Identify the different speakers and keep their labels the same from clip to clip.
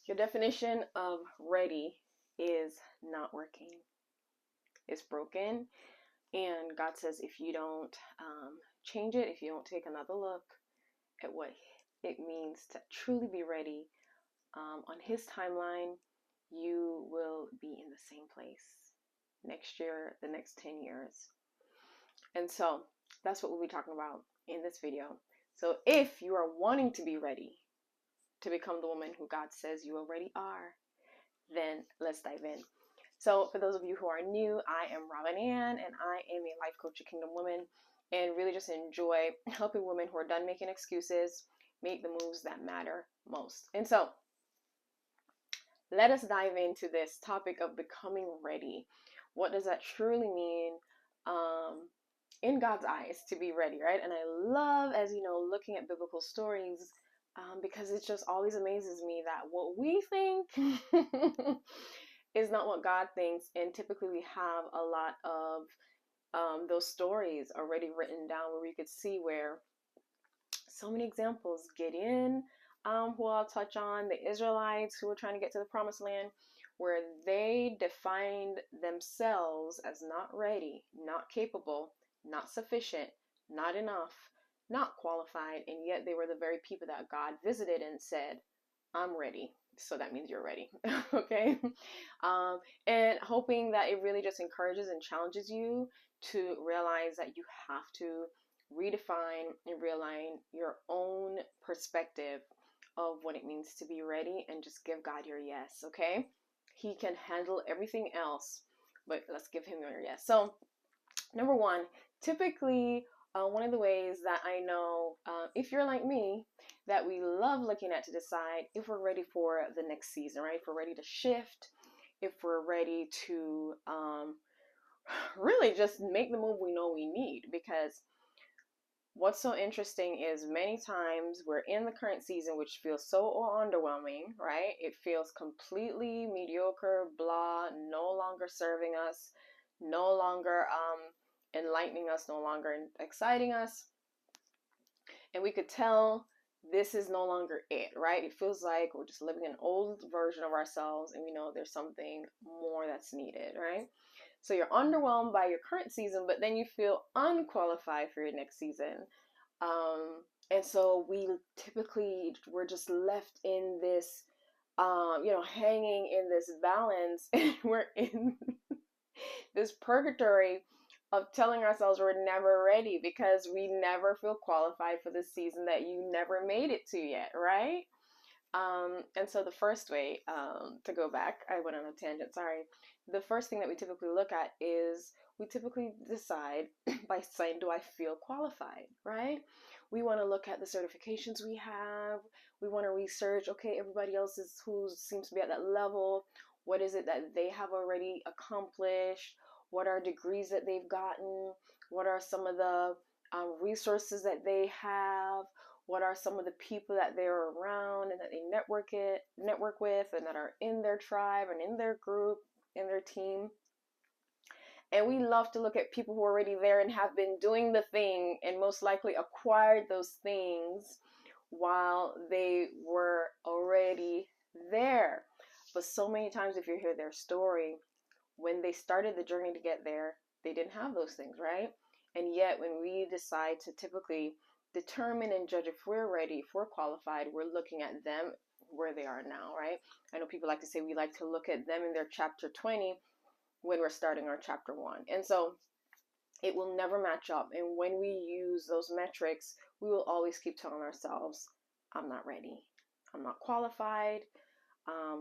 Speaker 1: Your definition of ready is not working. It's broken. And God says if you don't change it, if you don't take another look at what it means to truly be ready on His timeline, you will be in the same place next year, the next 10 years. And so that's what we'll be talking about in this video. So if you are wanting to be ready to become the woman who God says you already are, then let's dive in. So for those of you who are new, I am Robyn-Ann, and I am a life coach, a kingdom woman, and really just enjoy helping women who are done making excuses make the moves that matter most. And so let us dive into this topic of becoming ready. What does that truly mean in God's eyes to be ready, right? And I love, as you know, looking at biblical stories because it just always amazes me that what we think is not what God thinks. And typically we have a lot of those stories already written down where we could see where so many examples. Gideon, who I'll touch on, the Israelites who were trying to get to the promised land, where they defined themselves as not ready, not capable, not sufficient, not enough, not qualified, and yet they were the very people that God visited and said, I'm ready. So that means you're ready. Okay. And hoping that it really just encourages and challenges you to realize that you have to redefine and realign your own perspective of what it means to be ready and just give God your yes. Okay. He can handle everything else, but let's give him your yes. So number one, typically one of the ways that I know, if you're like me, that we love looking at to decide if we're ready for the next season, right? If we're ready to shift, if we're ready to really just make the move we know we need. Because what's so interesting is many times we're in the current season, which feels so underwhelming, right? It feels completely mediocre, blah, no longer serving us, no longer enlightening us, no longer exciting us. And we could tell this is no longer it, right? It feels like we're just living an old version of ourselves, and we know there's something more that's needed, right? So you're underwhelmed by your current season, but then you feel unqualified for your next season. And so we're just left in this, hanging in this balance, and we're in this purgatory of telling ourselves we're never ready because we never feel qualified for the season that you never made it to yet, right? And so the first way, to go back, I went on a tangent, sorry. The first thing that we typically look at is we typically decide by saying, do I feel qualified, right? We want to look at the certifications we have. We want to research, okay, everybody else is who seems to be at that level. What is it that they have already accomplished? What are degrees that they've gotten? What are some of the resources that they have? What are some of the people that they're around and that they network with and that are in their tribe and in their group, in their team? And we love to look at people who are already there and have been doing the thing and most likely acquired those things while they were already there. But so many times, if you hear their story, when they started the journey to get there, they didn't have those things, right? And yet when we decide to typically determine and judge if we're ready, if we're qualified, we're looking at them where they are now, right? I know people like to say we like to look at them in their chapter 20 when we're starting our chapter 1. And so it will never match up. And when we use those metrics, we will always keep telling ourselves, I'm not ready. I'm not qualified.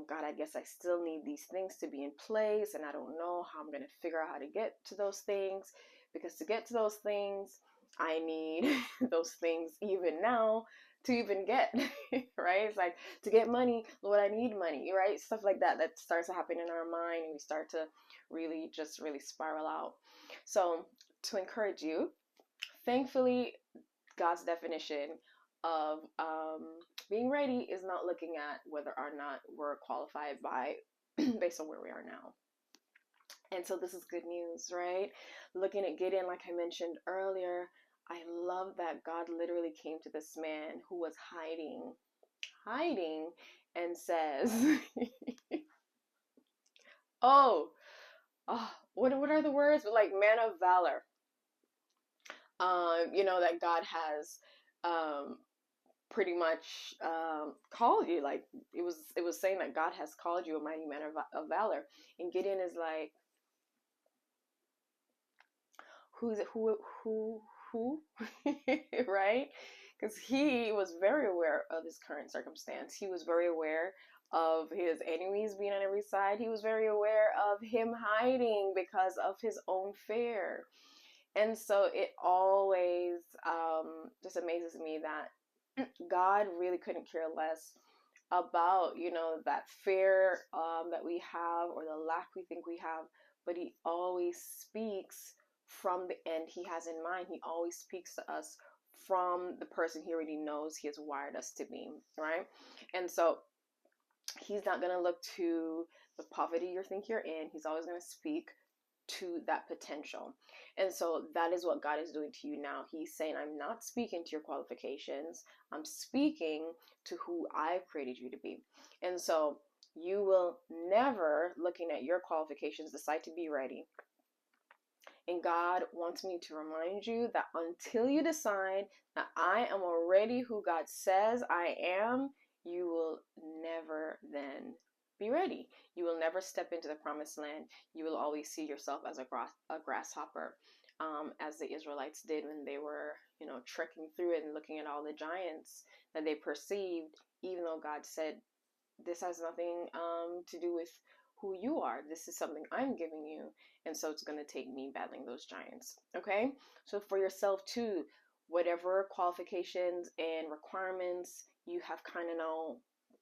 Speaker 1: God, I guess I still need these things to be in place, and I don't know how I'm going to figure out how to get to those things, because to get to those things, I need those things even now to even get, right? It's like, to get money, Lord, I need money, right? Stuff like that starts to happen in our mind, and we start to really spiral out. So to encourage you, thankfully, God's definition of being ready is not looking at whether or not we're qualified by based on where we are now. And so this is good news, right? Looking at Gideon, like I mentioned earlier, I love that God literally came to this man who was hiding hiding and says, oh, what are the words? But like man of valor. That God has pretty much called you. Like it was saying that God has called you a mighty man of valor. And Gideon is like, who's it? Who? Right? Because he was very aware of his current circumstance. He was very aware of his enemies being on every side. He was very aware of him hiding because of his own fear. And so it always just amazes me that God really couldn't care less about, that fear that we have or the lack we think we have, but he always speaks from the end he has in mind. He always speaks to us from the person he already knows he has wired us to be, right? And so he's not going to look to the poverty you think you're in. He's always going to speak to that potential. And so that is what God is doing to you now. He's saying, I'm not speaking to your qualifications. I'm speaking to who I've created you to be. And so you will never, looking at your qualifications, decide to be ready. And God wants me to remind you that until you decide that I am already who God says I am, you will never then be ready. You will never step into the promised land. You will always see yourself as a grasshopper, as the Israelites did when they were, trekking through it and looking at all the giants that they perceived, even though God said, this has nothing to do with who you are. This is something I'm giving you. And so it's going to take me battling those giants. Okay? So for yourself too, whatever qualifications and requirements you have kind of now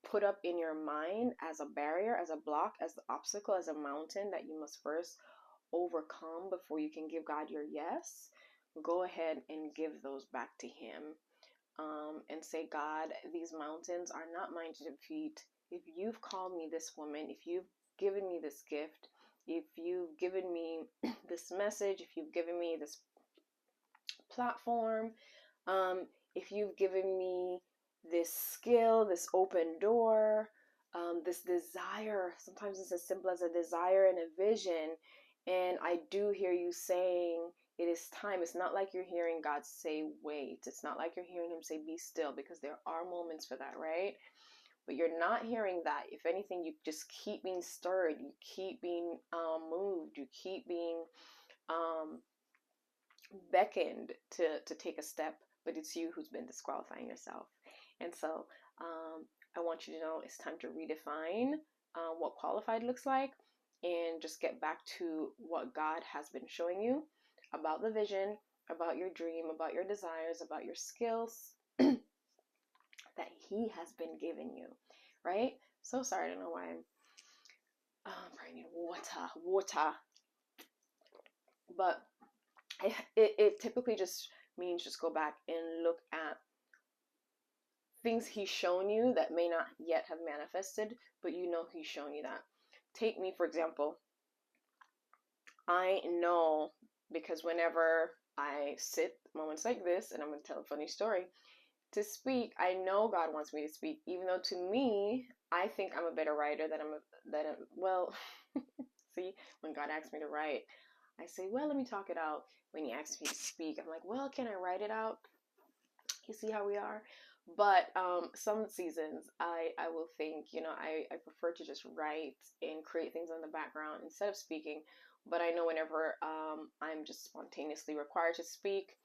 Speaker 1: put up in your mind as a barrier, as a block, as the obstacle, as a mountain that you must first overcome before you can give God your yes, go ahead and give those back to him. And say, God, these mountains are not mine to defeat. If you've called me this woman, if you've given me this gift, if you've given me this message, if you've given me this platform, if you've given me this skill, this open door, this desire, sometimes it's as simple as a desire and a vision, and I do hear you saying, it is time. It's not like you're hearing God say, wait. It's not like you're hearing him say, be still, because there are moments for that, right? But you're not hearing that. If anything, you just keep being stirred. You keep being moved. You keep being beckoned to take a step, but it's you who's been disqualifying yourself. And so I want you to know it's time to redefine what qualified looks like, and just get back to what God has been showing you about the vision, about your dream, about your desires, about your skills that he has been giving you, right? So sorry, I don't know why I'm probably need water. But it typically just means just go back and look at things he's shown you that may not yet have manifested, but he's shown you that. Take me, for example. I know, because whenever I sit moments like this, and I'm going to tell a funny story, to speak, I know God wants me to speak, even though to me, I think I'm a better writer well, see, when God asks me to write, I say, well, let me talk it out. When he asks me to speak, I'm like, well, can I write it out? You see how we are? But some seasons I will think, I prefer to just write and create things in the background instead of speaking. But I know whenever I'm just spontaneously required to speak,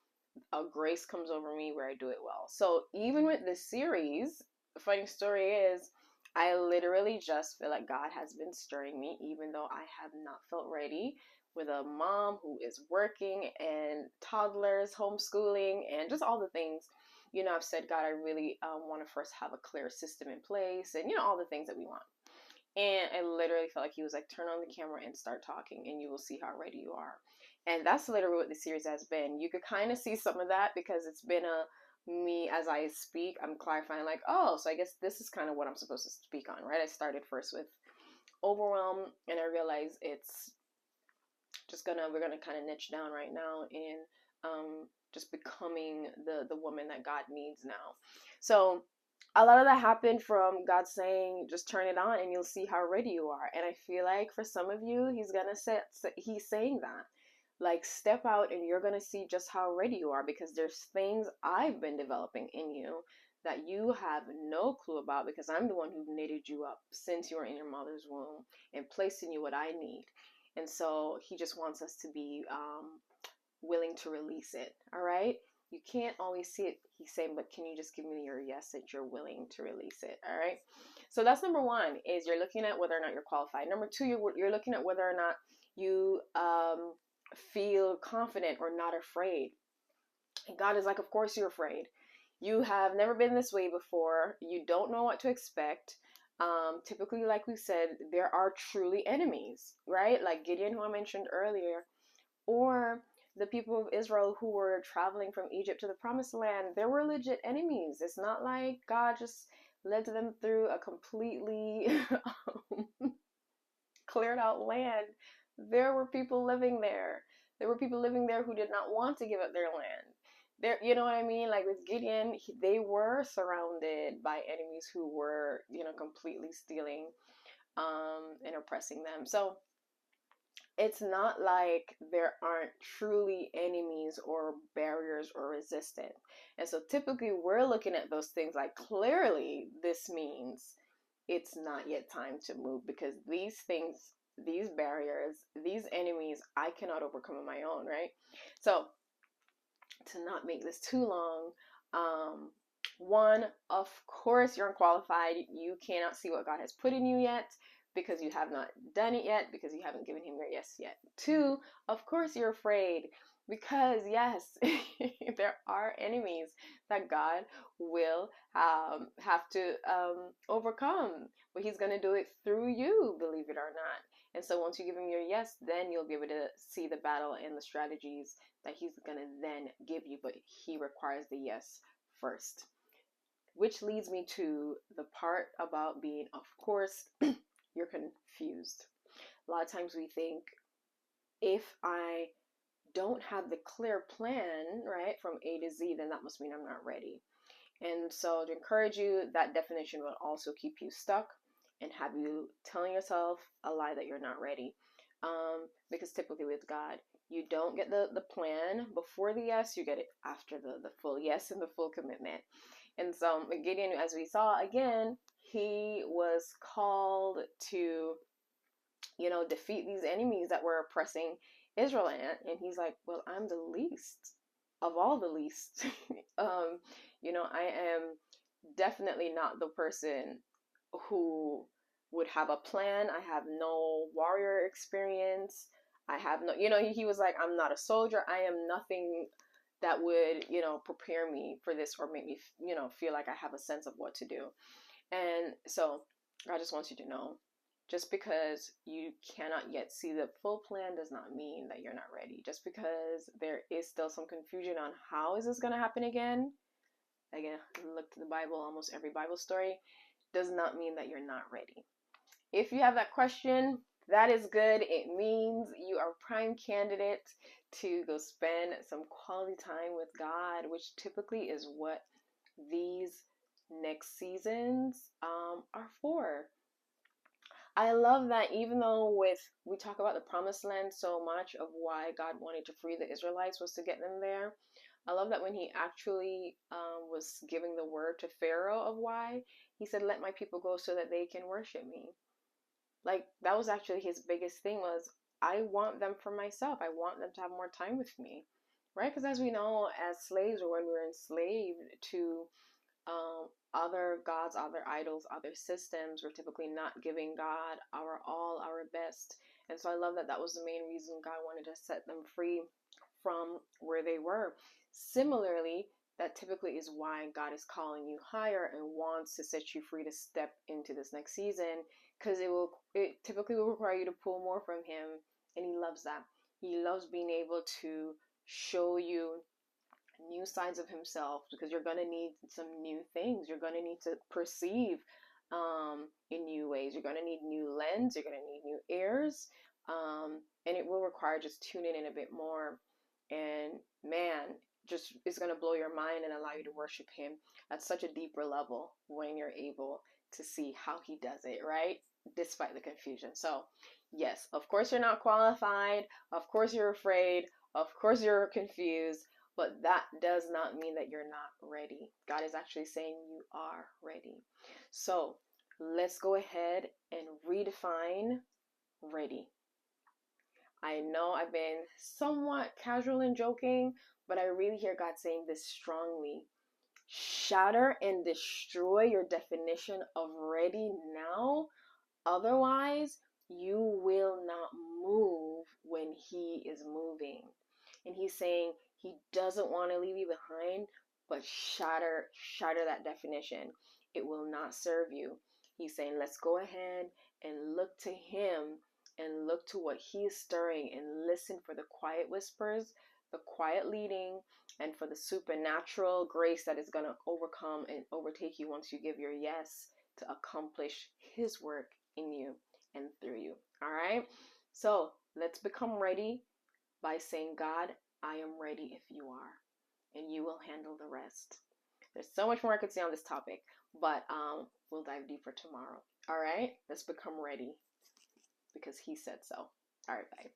Speaker 1: a grace comes over me where I do it well. So even with this series, the funny story is, I literally just feel like God has been stirring me, even though I have not felt ready, with a mom who is working and toddlers, homeschooling, and just all the things. I've said, God, I really want to first have a clear system in place, and all the things that we want. And I literally felt like he was like, turn on the camera and start talking, and you will see how ready you are. And that's literally what the series has been. You could kind of see some of that, because it's been me as I speak, I'm clarifying like, oh, so I guess this is kind of what I'm supposed to speak on, right? I started first with overwhelm, and I realized it's just we're gonna kind of niche down right now in just becoming the woman that God needs now. So a lot of that happened from God saying, just turn it on and you'll see how ready you are. And I feel like for some of you, he's saying that. Like, step out and you're going to see just how ready you are, because there's things I've been developing in you that you have no clue about, because I'm the one who knitted you up since you were in your mother's womb and placed in you what I need. And so he just wants us to be willing to release it. All right. You can't always see it, he's saying, but can you just give me your yes that you're willing to release it? All right. So that's number one, is you're looking at whether or not you're qualified. Number two, you're looking at whether or not you feel confident or not afraid. And God is like, of course you're afraid. You have never been this way before. You don't know what to expect. Typically, like we said, there are truly enemies, right? Like Gideon, who I mentioned earlier, or the people of Israel who were traveling from Egypt to the promised land. There were legit enemies. It's not like God just led them through a completely cleared out land. There were people living there. There were people living there who did not want to give up their land. There, you know what I mean? Like with Gideon, they were surrounded by enemies who were, completely stealing and oppressing them. So it's not like there aren't truly enemies or barriers or resistance. And so typically we're looking at those things like, clearly this means it's not yet time to move, because these things, these barriers, these enemies, I cannot overcome on my own, right? So to not make this too long, one, of course you're unqualified. You cannot see what God has put in you yet, because you have not done it yet, because you haven't given him your yes yet. Two, of course you're afraid, because yes, there are enemies that God will have to overcome, but he's going to do it through you, believe it or not. And so once you give him your yes, then you'll be able to see the battle and the strategies that he's going to then give you, but he requires the yes first. Which leads me to the part about being, of course, you're confused. A lot of times we think, if I don't have the clear plan, right, from A to Z, then that must mean I'm not ready. And so to encourage you, that definition will also keep you stuck and have you telling yourself a lie that you're not ready. Because typically with God, you don't get the plan before the yes, you get it after the full yes and the full commitment. And so Gideon, as we saw again, he was called to, defeat these enemies that were oppressing Israel. And he's like, well, I'm the least of all the least. I am definitely not the person who would have a plan. I have no warrior experience. I have no, he was like, I'm not a soldier. I am nothing that would, prepare me for this or make me, feel like I have a sense of what to do. And so I just want you to know, just because you cannot yet see the full plan does not mean that you're not ready. Just because there is still some confusion on how is this going to happen again, look to the Bible, almost every Bible story, does not mean that you're not ready. If you have that question, that is good. It means you are a prime candidate to go spend some quality time with God, which typically is what these next seasons are for. I love that, even though we talk about the promised land so much, of why God wanted to free the Israelites was to get them there. I love that when he actually was giving the word to Pharaoh of why, he said, let my people go so that they can worship me. Like, that was actually his biggest thing, was I want them for myself. I want them to have more time with me, right? Because as we know, as slaves, or when we were enslaved to other gods, other idols, other systems, we're typically not giving God our all, our best. And so I love that that was the main reason God wanted to set them free from where they were. Similarly, that typically is why God is calling you higher and wants to set you free to step into this next season, because it typically will require you to pull more from him, and he loves that. He loves being able to show you new sides of himself, because you're going to need some new things. You're going to need to perceive in new ways. You're going to need new lens. You're going to need new ears, and it will require just tuning in a bit more. And man, just is going to blow your mind and allow you to worship him at such a deeper level when you're able to see how he does it, right? Despite the confusion. So, yes, of course you're not qualified. Of course you're afraid. Of course you're confused. But that does not mean that you're not ready. God is actually saying you are ready. So, let's go ahead and redefine ready. I know I've been somewhat casual and joking, but I really hear God saying this strongly. Shatter and destroy your definition of ready now. Otherwise, you will not move when he is moving. And he's saying he doesn't want to leave you behind, but shatter that definition. It will not serve you. He's saying, let's go ahead and look to him and look to what he is stirring and listen for the quiet whispers, the quiet leading, and for the supernatural grace that is going to overcome and overtake you once you give your yes to accomplish his work in you and through you. All right. So let's become ready by saying, God, I am ready if you are, and you will handle the rest. There's so much more I could say on this topic, but we'll dive deeper tomorrow. All right. Let's become ready because he said so. All right. Bye.